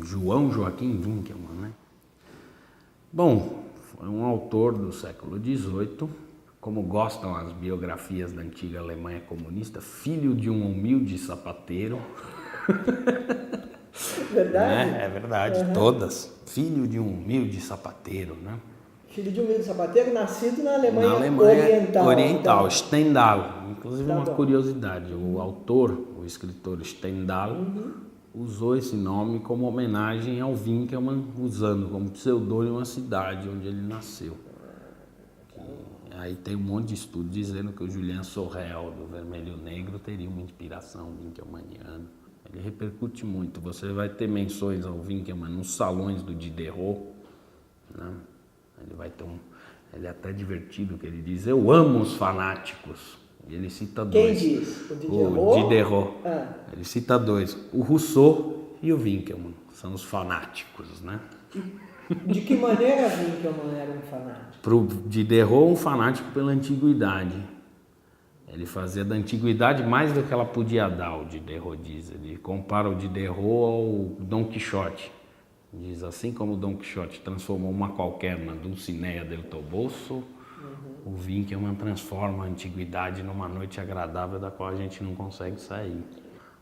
João Joaquim Winckelmann, né? Bom, foi um autor do século XVIII, como gostam as biografias da antiga Alemanha comunista, filho de um humilde sapateiro. Verdade? Né? É verdade, todas. Filho de um humilde sapateiro, né? Filho de um humilde sapateiro, nascido na Alemanha, Na Alemanha Oriental. Oriental, Stendhal. Inclusive, Tá uma bom. curiosidade, o autor, o escritor Stendhal, usou esse nome como homenagem ao Winckelmann, usando como pseudônimo a cidade onde ele nasceu. Aí tem um monte de estudo dizendo que o Julien Sorel, do Vermelho e Negro, teria uma inspiração winckelmanniana. Ele repercute muito. Você vai ter menções ao Winckelmann nos salões do Diderot, né? Ele vai ter ele é até divertido, que ele diz: eu amo os fanáticos. E ele cita dois. Quem diz? O O Diderot. Ah. Ele cita dois: o Rousseau e o Winckelmann. São os fanáticos, né? De que maneira Winckelmann era um fanático? Para o Diderot, um fanático pela antiguidade. Ele fazia da antiguidade mais do que ela podia dar, o Diderot diz. Ele compara o Diderot ao Dom Quixote. Diz: assim como o Dom Quixote transformou uma qualquer na Dulcinea del Toboso, o Winckelmann transforma a antiguidade numa noite agradável da qual a gente não consegue sair.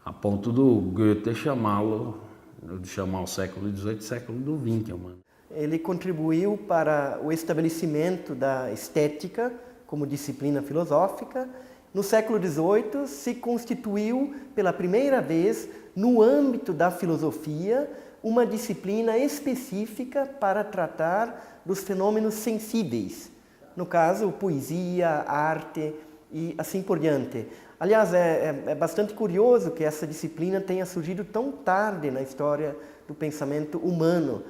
A ponto do Goethe chamar o século XVIII século do Winckelmann. Ele contribuiu para o estabelecimento da estética como disciplina filosófica. No século XVIII, se constituiu pela primeira vez, no âmbito da filosofia, uma disciplina específica para tratar dos fenômenos sensíveis. No caso, poesia, arte e assim por diante. Aliás, é bastante curioso que essa disciplina tenha surgido tão tarde na história do pensamento humano.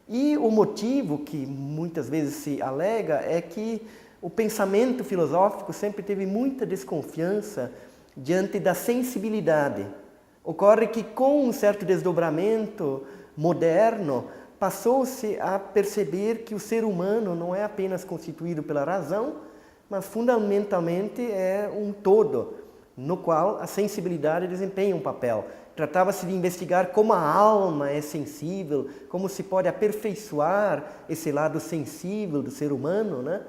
E o motivo que muitas vezes se alega é que o pensamento filosófico sempre teve muita desconfiança diante da sensibilidade. Ocorre que com um certo desdobramento moderno, passou-se a perceber que o ser humano não é apenas constituído pela razão, mas fundamentalmente é um todo, no qual a sensibilidade desempenha um papel. Tratava-se de investigar como a alma é sensível, como se pode aperfeiçoar esse lado sensível do ser humano, né?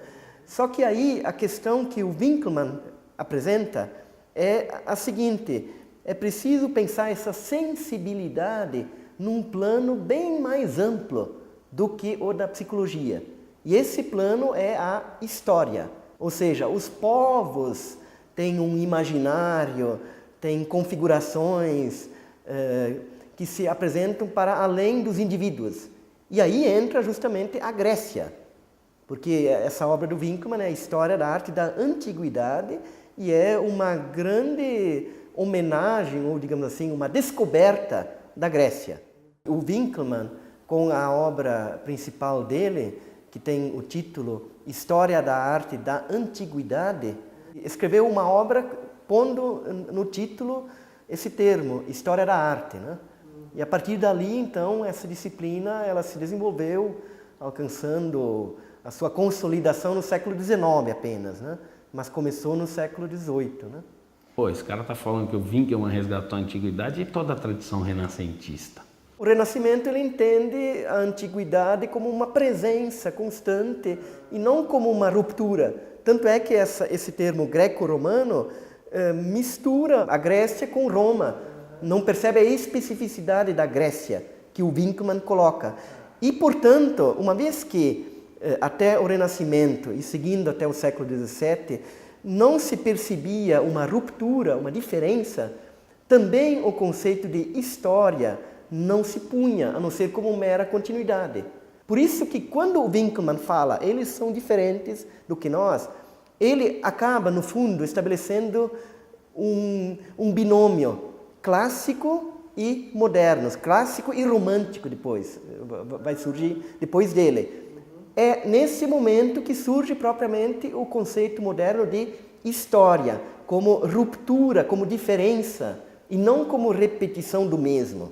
Só que aí a questão que o Winckelmann apresenta é a seguinte: é preciso pensar essa sensibilidade num plano bem mais amplo do que o da psicologia. E esse plano é a história. Ou seja, os povos têm um imaginário, têm configurações que se apresentam para além dos indivíduos. E aí entra justamente a Grécia. Porque essa obra do Winckelmann é a história da arte da antiguidade e é uma grande homenagem, ou digamos assim, uma descoberta da Grécia. O Winckelmann, com a obra principal dele, que tem o título História da Arte da Antiguidade, escreveu uma obra pondo no título esse termo, História da Arte, né? E a partir dali, então, essa disciplina ela se desenvolveu, alcançando a sua consolidação no século XIX apenas, né? Mas começou no século XVIII, né? Pô, esse cara tá falando que o Winckelmann resgatou a antiguidade e toda a tradição renascentista. O Renascimento ele entende a antiguidade como uma presença constante e não como uma ruptura. Tanto é que esse termo greco-romano mistura a Grécia com Roma. Não percebe a especificidade da Grécia que o Winckelmann coloca. E, portanto, uma vez que até o Renascimento e seguindo até o século XVII não se percebia uma ruptura, uma diferença, também o conceito de história não se punha, a não ser como mera continuidade. Por isso que quando o Winckelmann fala, eles são diferentes do que nós, ele acaba, no fundo, estabelecendo um binômio clássico e moderno, clássico e romântico depois, vai surgir depois dele. É nesse momento que surge propriamente o conceito moderno de história, como ruptura, como diferença, e não como repetição do mesmo.